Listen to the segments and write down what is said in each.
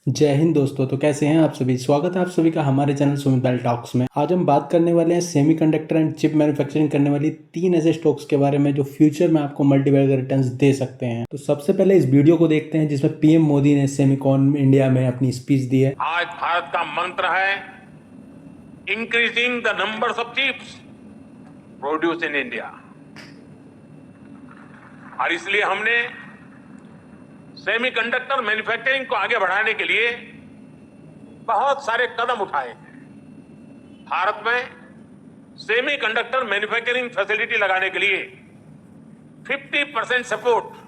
जय हिंद दोस्तों। तो कैसे हैं आप सभी। स्वागत है आप सभी का हमारे चैनल सुमित बैल टॉक्स में। आज हम बात करने वाले हैं सेमीकंडक्टर एंड चिप मैन्युफैक्चरिंग करने वाली 3 ऐसे स्टॉक्स के बारे में जो फ्यूचर में आपको मल्टीबैगर रिटर्न्स दे सकते हैं। तो सबसे पहले इस वीडियो को देखते हैं जिसमें पीएम मोदी ने सेमिकॉन इंडिया में अपनी स्पीच दी है। आज भारत का मंत्र है increasing the numbers of chips produce in India. और इसलिए हमने सेमीकंडक्टर मैन्युफैक्चरिंग को आगे बढ़ाने के लिए बहुत सारे कदम उठाए हैं। भारत में सेमीकंडक्टर मैन्युफैक्चरिंग फैसिलिटी लगाने के लिए 50% सपोर्ट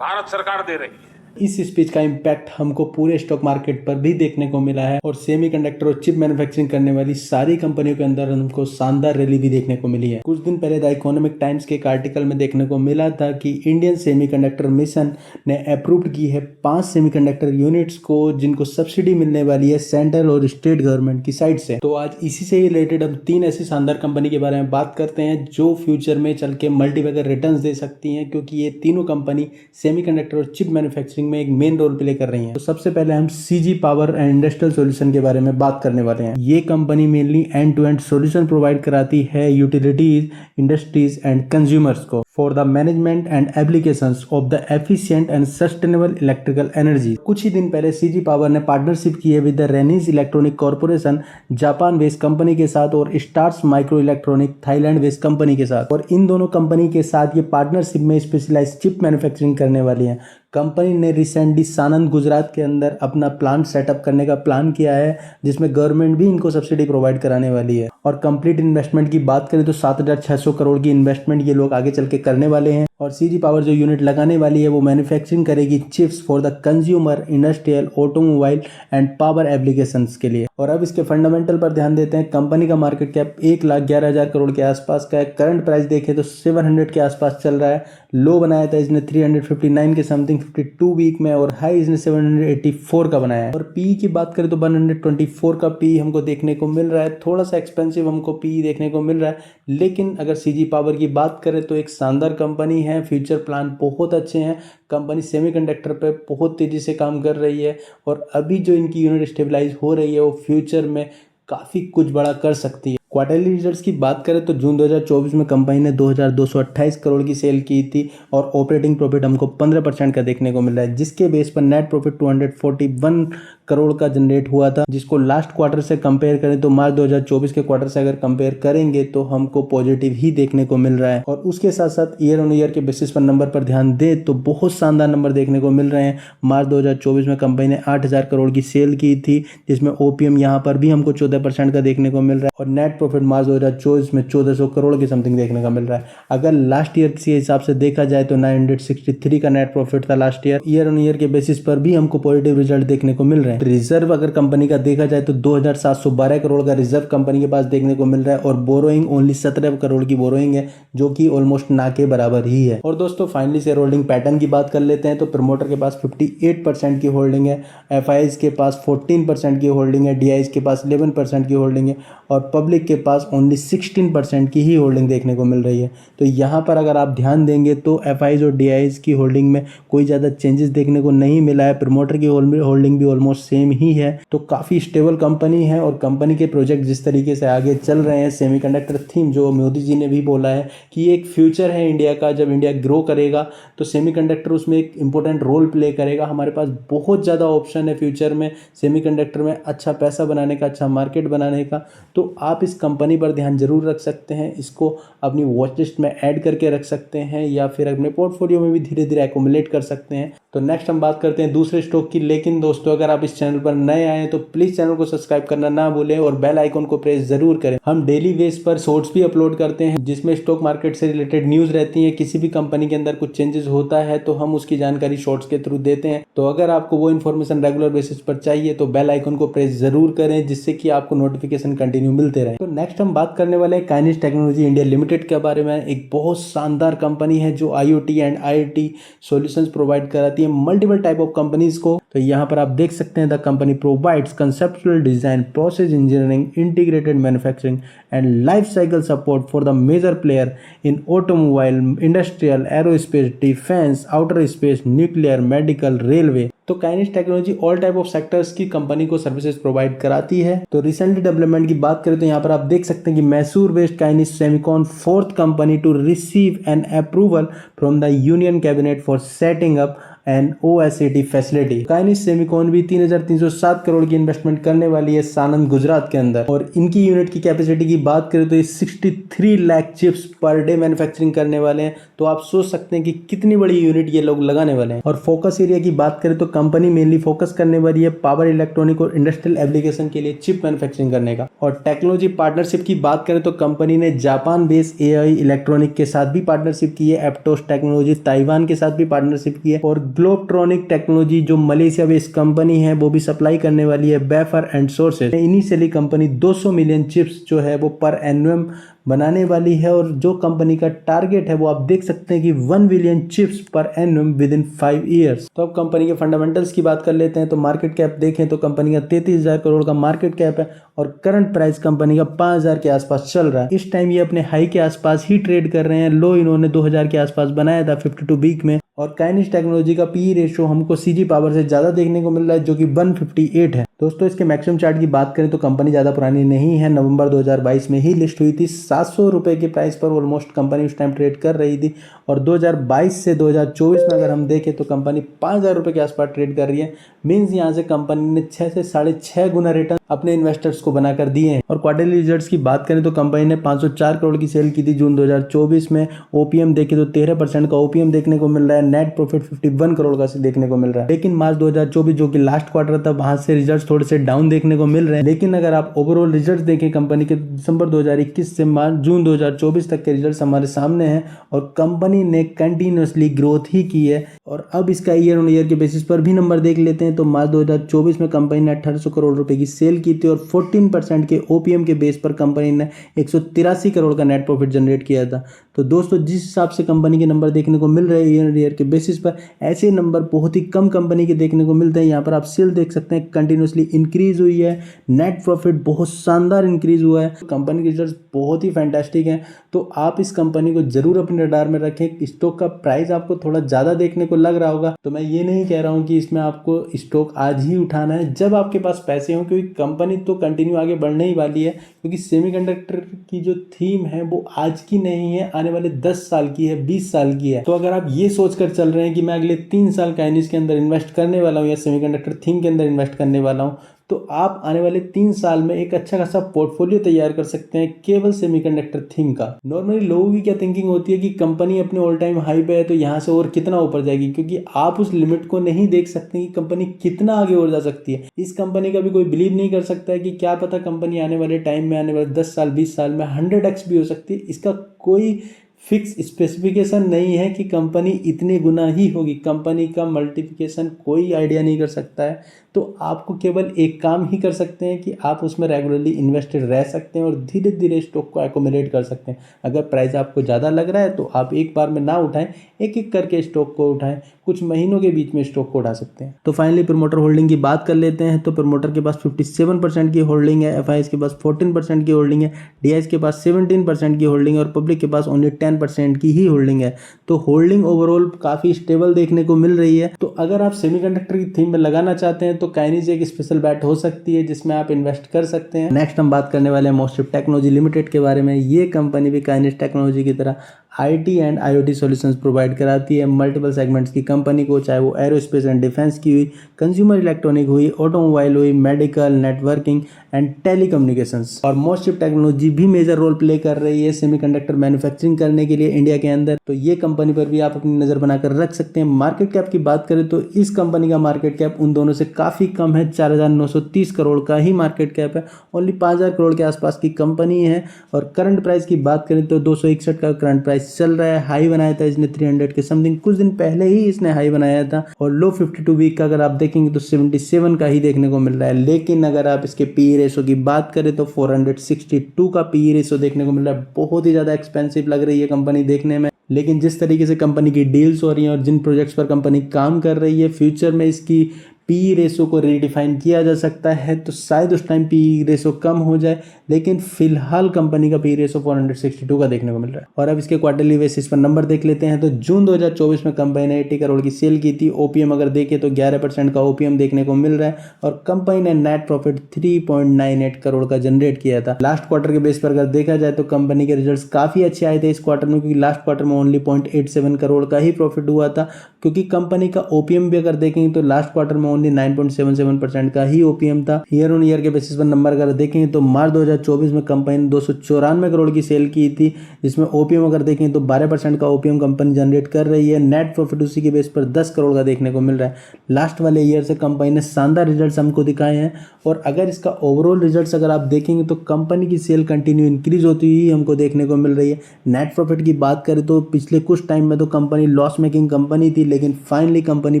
भारत सरकार दे रही है। इस स्पीच का इम्पैक्ट हमको पूरे स्टॉक मार्केट पर भी देखने को मिला है और सेमीकंडक्टर और चिप मैन्युफैक्चरिंग करने वाली सारी कंपनियों के अंदर हमको शानदार रैली भी देखने को मिली है। कुछ दिन पहले द इकोनॉमिक टाइम्स के एक आर्टिकल में देखने को मिला था कि इंडियन सेमीकंडक्टर मिशन ने अप्रूव की है 5 सेमीकंडक्टर यूनिट्स को जिनको सब्सिडी मिलने वाली है सेंट्रल और स्टेट गवर्नमेंट की साइड से। तो आज इसी से रिलेटेड हम 3 ऐसी शानदार कंपनी के बारे में बात करते हैं जो फ्यूचर में चल के मल्टीबैगर रिटर्न्स दे सकती हैं, क्योंकि ये तीनों कंपनी सेमीकंडक्टर और चिप मैन्युफैक्चरिंग में एक मेन रोल प्ले कर रही हैं। तो सबसे पहले हम CG power and industrial solution के बारे में बात करने वाले हैं। ये company mainly end to end solution provide कराती है यूटिलिटीज, इंडस्ट्रीज एंड कंज्यूमर्स को for the management and applications of the efficient and sustainable electrical energy. कुछ ही दिन पहले सीजी पावर ने पार्टनरशिप की है with the Renesas electronic corporation, Japan based company के साथ, और Stars micro electronic Thailand based company के साथ। और इन दोनों कंपनी के साथ ये पार्टनरशिप में स्पेशलाइज्ड चिप मैन्युफैक्चरिंग करने वाली है। कंपनी ने रिसेंटली सानंद गुजरात के अंदर अपना प्लांट सेटअप करने का प्लान किया है जिसमें गवर्नमेंट भी इनको सब्सिडी प्रोवाइड कराने वाली है। और कंप्लीट इन्वेस्टमेंट की बात करें तो 7,600 करोड़ की इन्वेस्टमेंट ये लोग आगे चल के करने वाले हैं। और सीजी पावर जो यूनिट लगाने वाली है वो मैन्युफैक्चरिंग करेगी chips for the consumer, industrial, automobile and power applications के लिए। और अब इसके फंडामेंटल पर ध्यान देते हैं। कंपनी का मार्केट कैप 1,11,000 करोड़ के आसपास का है। करंट प्राइस देखें तो 700 के आसपास चल रहा है। लो बनाया था इसने 359 के समथिंग 52 वीक में, और हाई इसने 784 का बनाया है। और पी की बात करें तो 124 का पी हमको देखने को मिल रहा है। थोड़ा सा एक्सपेंसिव हमको पी देखने को मिल रहा है, लेकिन अगर सीजी पावर की बात करें तो एक शानदार कंपनी है। फ्यूचर प्लान बहुत अच्छे हैं। कंपनी सेमीकंडक्टर पे बहुत तेजी से काम कर रही है और अभी जो इनकी यूनिट स्टेबलाइज हो रही है वो फ्यूचर में काफ़ी कुछ बड़ा कर सकती है। क्वार्टरली रिजल्ट्स की बात करें तो जून 2024 में कंपनी ने 2,228 करोड़ की सेल की थी और ऑपरेटिंग प्रॉफिट हमको 15% का देखने को मिल रहा है, जिसके बेस पर नेट प्रॉफिट 241 करोड़ का जनरेट हुआ था, जिसको लास्ट क्वार्टर से कंपेयर करें तो मार्च 2024 के क्वार्टर से अगर कंपेयर करेंगे तो हमको पॉजिटिव ही देखने को मिल रहा है। और उसके साथ साथ ईयर ऑन ईयर के बेसिस पर नंबर पर ध्यान दें तो बहुत शानदार नंबर देखने को मिल रहे हैं। मार्च 2024 में कंपनी ने 8,000 करोड़ की सेल की थी, जिसमें ओपीएम यहाँ पर भी हमको 14% का देखने को मिल रहा है और नेट प्रॉफिट मार्च 2024 में 1,400 करोड़ की समथिंग देखने का मिल रहा है। अगर लास्ट ईयर के हिसाब से देखा जाए तो 963 का नेट प्रॉफिट था last year. Year on year के बेसिस पर भी हमको पॉजिटिव रिजल्ट देखने को मिल रहे हैं। रिजर्व अगर कंपनी का देखा जाए तो 2,712 करोड़ का रिजर्व कंपनी के पास देखने को मिल रहा है और बोरोइंग ओनली 17 करोड़ की बोरोइंग है, जो कि ऑलमोस्ट ना के बराबर ही है। और दोस्तों फाइनली शेयर होल्डिंग पैटर्न की बात कर लेते हैं तो प्रमोटर के पास 58% की होल्डिंग है, एफआईज के पास 14% की होल्डिंग है, डीआईज के पास 11% की होल्डिंग है और पब्लिक के पास ओनली 16% की ही होल्डिंग देखने को मिल रही है। तो यहाँ पर अगर आप ध्यान देंगे तो एफआईज और डीआईज की होल्डिंग में कोई ज़्यादा चेंजेस देखने को नहीं मिला है। प्रमोटर की होल्डिंग भी ऑलमोस्ट सेम ही है। तो काफ़ी स्टेबल कंपनी है और कंपनी के प्रोजेक्ट जिस तरीके से आगे चल रहे हैं, सेमीकंडक्टर थीम जो मोदी जी ने भी बोला है कि एक फ्यूचर है इंडिया का, जब इंडिया ग्रो करेगा तो सेमीकंडक्टर उसमें एक इंपॉर्टेंट रोल प्ले करेगा। हमारे पास बहुत ज़्यादा ऑप्शन है फ्यूचर में सेमीकंडक्टर में अच्छा पैसा बनाने का, अच्छा मार्केट बनाने का। तो आप इस कंपनी पर ध्यान जरूर रख सकते हैं, इसको अपनी वॉच लिस्ट में ऐड करके रख सकते हैं या फिर अपने पोर्टफोलियो में भी धीरे धीरे एक्युमुलेट कर सकते हैं। तो नेक्स्ट हम बात करते हैं दूसरे स्टॉक की। लेकिन दोस्तों अगर आप इस चैनल पर नए आए तो प्लीज़ चैनल को सब्सक्राइब करना ना भूलें और बेल आइकन को प्रेस जरूर करें। हम डेली बेस पर शॉर्ट्स भी अपलोड करते हैं जिसमें स्टॉक मार्केट से रिलेटेड न्यूज़ रहती है। किसी भी कंपनी के अंदर कुछ चेंजेस होता है तो हम उसकी जानकारी शॉर्ट्स के थ्रू देते हैं। तो अगर आपको वो इन्फॉर्मेशन रेगुलर बेसिस पर चाहिए तो बेल आइकन को प्रेस जरूर करें, जिससे कि आपको नोटिफिकेशन कंटिन्यू मिलते रहे। तो नेक्स्ट हम बात करने वाले हैं काइनेस्ट टेक्नोलॉजी इंडिया लिमिटेड के बारे में। एक बहुत शानदार कंपनी है जो IoT and IoT solutions provide कराती है मल्टीपल टाइप ऑफ कंपनीज को। तो यहाँ पर आप देख सकते हैं the company provides conceptual design, process engineering, integrated manufacturing and life cycle support for the major player in automobile, industrial, aerospace, defence, outer space, nuclear, medical, railway. तो Kaynes technology all type of sectors की company को services provide कराती है। तो recently development की बात करें तो यहाँ पर आप देख सकते हैं कि Mysore based Kaynes Semicon 4th company to receive an approval from the union cabinet for setting up and OSAT facility. Kaynes Semicon भी 3,307 करोड़ की इन्वेस्टमेंट करने वाली है सानंद गुजरात के अंदर, और इनकी यूनिट की कैपेसिटी की बात करें तो ये 63 lakh chips per day manufacturing करने वाले हैं। तो आप सोच सकते हैं कि कितनी बड़ी यूनिट ये लोग लगाने वाले हैं। और फोकस एरिया की बात करें तो कंपनी मेनली फोकस करने वाली है पावर इलेक्ट्रॉनिक और इंडस्ट्रियल एप्लीकेशन के लिए चिप मैन्युफैक्चरिंग करने का। और टेक्नोलॉजी पार्टनरशिप की बात करें तो कंपनी ने जापान बेस्ड AI इलेक्ट्रॉनिक के साथ भी पार्टनरशिप की है, एप्टोस टेक्नोलॉजी ताइवान के साथ भी पार्टनरशिप की है, और ग्लोबट्रॉनिक टेक्नोलॉजी जो मलेशिया बेस्ड कंपनी है वो भी सप्लाई करने वाली है wafer and sources. Initially company 200 million chips जो है वो पर एनुअम बनाने वाली है, और जो कंपनी का टारगेट है वो आप देख सकते हैं कि 1 बिलियन चिप्स पर एनुअम विद इन 5 ईयर्स। तो अब कंपनी के फंडामेंटल्स की बात कर लेते हैं। तो मार्केट कैप देखें तो कंपनी का 33,000 करोड़ का मार्केट कैप है, और करंट प्राइस कंपनी का 5,000 के आसपास चल रहा है। इस टाइम ये अपने हाई के आसपास ही ट्रेड कर रहे हैं। लो इन्होंने 2,000 के आसपास बनाया था 52 वीक में। और काइनिस टेक्नोलॉजी का PE रेशियो हमको CG पावर से ज्यादा देखने को मिल रहा है, जो कि 158 है। दोस्तों इसके मैक्सिमम चार्ट की बात करें तो कंपनी ज्यादा पुरानी नहीं है, नवंबर 2022 में ही लिस्ट हुई थी। 700 रुपए के प्राइस पर ऑलमोस्ट कंपनी उस टाइम ट्रेड कर रही थी, और 2022 से 2024 में अगर हम देखें तो कंपनी 5,000 रुपए के आसपास ट्रेड कर रही है। मीन्स यहाँ से कंपनी ने 6 से 6.5 गुना रिटर्न अपने इन्वेस्टर्स को बनाकर दिए हैं। और क्वार्टरली रिजल्ट्स की बात करें तो कंपनी ने 504 करोड़ की सेल की थी जून 2024 में। OPM देखें तो 13% का OPM देखने को मिल रहा है। नेट प्रॉफिट 51 करोड़ का देखने को मिल रहा है। लेकिन मार्च 2024 जो कि लास्ट क्वार्टर था, वहां से रिजल्ट्स थोड़े से डाउन देखने को मिल रहे हैं। लेकिन अगर आप ओवरऑल रिजल्ट्स देखें कंपनी के दिसंबर 2021 से जून 2024 तक के रिजल्ट्स हमारे सामने हैं, और कंपनी ने कंटिन्यूअसली ग्रोथ ही की है। और अब इसका ईयर ऑन ईयर के बेसिस पर भी नंबर देख लेते हैं। तो मार्च 2024 में कंपनी ने 1800 करोड़ रुपए की सेल की थी, और 14% के OPM के बेस पर कंपनी ने 183 करोड़ का नेट प्रॉफिट जनरेट किया था। तो दोस्तों जिस हिसाब से कंपनी के नंबर देखने को मिल रहे हैं ईयर ऑन ईयर के बेसिस पर, ऐसे नंबर बहुत ही कम कंपनी के देखने को मिलते हैं। यहाँ पर आप सेल देख सकते हैं कंटिन्यूअसली इंक्रीज हुई है, नेट प्रॉफिट बहुत शानदार इंक्रीज हुआ है। कंपनी के रिजल्ट्स बहुत ही फैंटास्टिक हैं। तो आप इस कंपनी को जरूर अपने रडार में रखें। स्टॉक का प्राइस आपको थोड़ा ज़्यादा देखने को लग रहा होगा, तो मैं ये नहीं कह रहा हूँ कि इसमें आपको स्टॉक आज ही उठाना है जब आपके पास पैसे हों, क्योंकि कंपनी तो कंटिन्यू आगे बढ़ने ही वाली है। क्योंकि सेमीकंडक्टर की जो थीम है वो आज की नहीं है, आने वाले 10 साल की है, 20 साल की है। तो अगर आप ये सोचकर चल रहे हैं कि मैं अगले 3 साल काइनिस के अंदर इन्वेस्ट करने वाला हूँ या सेमीकंडक्टर थीम के अंदर इन्वेस्ट करने वाला हूँ, तो आप आने वाले 3 साल में एक अच्छा खासा पोर्टफोलियो तैयार कर सकते हैं केवल सेमीकंडक्टर थीम का। नॉर्मली लोगों की क्या थिंकिंग होती है कि कंपनी अपने ऑल टाइम हाई पे है तो यहाँ से और कितना ऊपर जाएगी, क्योंकि आप उस लिमिट को नहीं देख सकते कि कंपनी कितना आगे और जा सकती है। इस कंपनी का भी कोई बिलीव नहीं कर सकता है कि क्या पता कंपनी आने वाले टाइम में, आने वाले 10 साल 20 साल में 100x भी हो सकती है। इसका कोई फिक्स स्पेसिफिकेशन नहीं है कि कंपनी इतने गुना ही होगी। कंपनी का मल्टीप्लिकेशन कोई आइडिया नहीं कर सकता है। तो आपको केवल एक काम ही कर सकते हैं कि आप उसमें रेगुलरली इन्वेस्टेड रह सकते हैं और धीरे धीरे स्टॉक को एक्यूमुलेट कर सकते हैं। अगर प्राइस आपको ज़्यादा लग रहा है तो आप एक बार में ना उठाएं, एक एक करके स्टॉक को उठाएं, कुछ महीनों के बीच में स्टॉक को उठा सकते हैं। तो फाइनली प्रमोटर होल्डिंग की बात कर लेते हैं। तो प्रमोटर के पास 57% की होल्डिंग है, FIs के पास 14% की होल्डिंग है, DIs के पास 17% की होल्डिंग है, और पब्लिक के पास ओनली 10% की ही होल्डिंग है। तो होल्डिंग ओवरऑल काफ़ी स्टेबल देखने को मिल रही है। तो अगर आप सेमीकंडक्टर की थीम में लगाना चाहते हैं तो काइनिस एक स्पेशल बैट हो सकती है जिसमें आप इन्वेस्ट कर सकते हैं। नेक्स्ट हम बात करने वाले हैं मोस्टशिप टेक्नोलॉजी लिमिटेड के बारे में। ये कंपनी भी काइनिस टेक्नोलॉजी की तरह IT and IoT solutions provide कराती है मल्टीपल सेगमेंट्स की कंपनी को, चाहे वो एरोस्पेस एंड डिफेंस की हुई, कंज्यूमर इलेक्ट्रॉनिक हुई, ऑटोमोबाइल हुई, मेडिकल, नेटवर्किंग एंड टेलीकम्युनिकेशंस। और मोस्टशिप टेक्नोलॉजी भी मेजर रोल प्ले कर रही है सेमीकंडक्टर मैन्युफैक्चरिंग करने के लिए इंडिया के अंदर। तो ये कंपनी पर भी आप अपनी नज़र बनाकर रख सकते हैं। मार्केट कैप की बात करें तो इस कंपनी का मार्केट कैप उन दोनों से काफ़ी कम है, 4,930 करोड़ का ही मार्केट कैप है। ओनली 5,000 करोड़ के आसपास की कंपनी है। और करंट प्राइस की बात करें तो 261 का करंट प्राइस चल रहा है। हाई बनाया था इसने 300 के समथिंग, कुछ दिन पहले ही इसने हाई बनाया था। और लो 52 वीक का अगर आप देखेंगे तो 77 का ही देखने को मिल रहा है। लेकिन अगर आप इसके PE रेशो की बात करें तो 462 का PE रेशो देखने को मिल रहा है। बहुत ही ज़्यादा एक्सपेंसिव लग रही है कंपनी देखने में। लेकिन जिस तरीके से कंपनी की डील्स हो रही हैं और जिन प्रोजेक्ट्स पर कंपनी काम कर रही है, फ्यूचर में इसकी पी रेशो को रीडिफाइन किया जा सकता है तो शायद उस टाइम पी रेशो कम हो जाए, लेकिन फिलहाल कंपनी का पी रेशो 462 का देखने को मिल रहा है। और अब इसके क्वार्टरली बेसिस पर नंबर देख लेते हैं। तो जून 2024 में कंपनी ने 80 करोड़ की सेल की थी। ओपीएम अगर देखें तो 11% का ओपीएम देखने को मिल रहा है और कंपनी ने नेट प्रॉफिट 3.98 करोड़ का जनरेट किया था। लास्ट क्वार्टर के बेस पर अगर देखा जाए तो कंपनी के रिजल्ट्स काफी अच्छे आए थे इस क्वार्टर में, क्योंकि लास्ट क्वार्टर में ओनली 0.87 करोड़ का ही प्रॉफिट हुआ था। क्योंकि कंपनी का ओपीएम भी अगर देखेंगे तो लास्ट क्वार्टर में ओनली 9.77% का ही ओपीएम था। ईयर ऑन ईयर के बेसिस पर नंबर अगर देखेंगे तो मार्च 2024 में कंपनी ने 294 करोड़ की सेल की थी, जिसमें ओपीएम अगर देखें तो 12% का ओपीएम कंपनी जनरेट कर रही है। नेट प्रॉफिट उसी के बेस पर 10 करोड़ का देखने को मिल रहा है। लास्ट वाले ईयर से कंपनी ने शानदार रिजल्ट्स हमको दिखाए हैं और अगर इसका ओवरऑल रिजल्ट्स अगर आप देखेंगे तो कंपनी की सेल कंटिन्यू इंक्रीज होती हुई हमको देखने को मिल रही है। नेट प्रॉफिट की बात करें तो पिछले कुछ टाइम में तो कंपनी लॉस मेकिंग कंपनी थी, लेकिन फाइनली कंपनी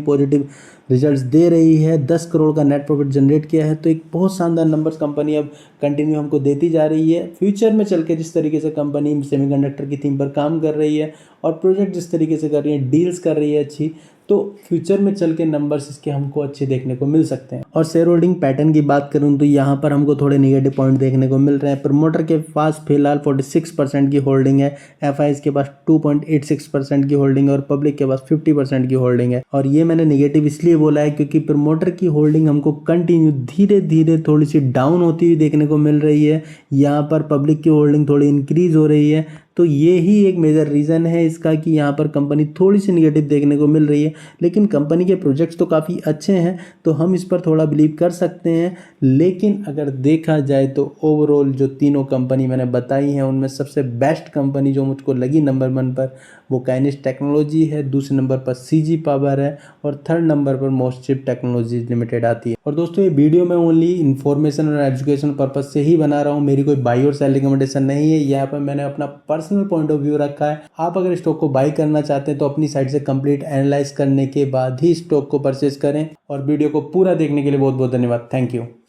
पॉजिटिव रिजल्ट्स दे रही है। 10 करोड़ का नेट प्रॉफिट जनरेट किया है, तो एक बहुत शानदार नंबर्स कंपनी अब कंटिन्यू हमको देती जा रही है। फ्यूचर में चल के जिस तरीके से कंपनी सेमीकंडक्टर की थीम पर काम कर रही है और प्रोजेक्ट जिस तरीके से कर रही है, डील्स कर रही है अच्छी, तो फ्यूचर में चल के नंबर्स इसके हमको अच्छे देखने को मिल सकते हैं। और शेयर होल्डिंग पैटर्न की बात करूं तो यहाँ पर हमको थोड़े नेगेटिव पॉइंट देखने को मिल रहे हैं। प्रमोटर के पास फिलहाल 46% की होल्डिंग है, एफआईज के पास 2.86% की होल्डिंग है और पब्लिक के पास 50% की होल्डिंग है। और ये मैंने नेगेटिव इसलिए बोला है क्योंकि प्रमोटर की होल्डिंग हमको कंटिन्यू धीरे धीरे थोड़ी सी डाउन होती हुई देखने को मिल रही है। यहाँ पर पब्लिक की होल्डिंग थोड़ी इंक्रीज हो रही है, तो ये ही एक मेजर रीज़न है इसका कि यहाँ पर कंपनी थोड़ी सी निगेटिव देखने को मिल रही है। लेकिन कंपनी के प्रोजेक्ट्स तो काफ़ी अच्छे हैं, तो हम इस पर थोड़ा बिलीव कर सकते हैं। लेकिन अगर देखा जाए तो ओवरऑल जो तीनों कंपनी मैंने बताई हैं उनमें सबसे बेस्ट कंपनी जो मुझको लगी नंबर 1 पर वो काइनेस्ट टेक्नोलॉजी है, दूसरे नंबर पर सीजी पावर है और थर्ड नंबर पर मोस्टशिप टेक्नोलॉजीज लिमिटेड आती है। और दोस्तों ये वीडियो मैं ओनली इन्फॉर्मेशन और एजुकेशन पर्पज से ही बना रहा हूँ, मेरी कोई बाई और सेल रिकमेंडेशन नहीं है। यहाँ पर मैंने अपना पर्सनल पॉइंट ऑफ व्यू रखा है। आप अगर स्टॉक को बाई करना चाहते हैं तो अपनी साइड से कंप्लीट एनालाइज करने के बाद ही स्टॉक को परचेज करें। और वीडियो को पूरा देखने के लिए बहुत बहुत धन्यवाद। Thank you.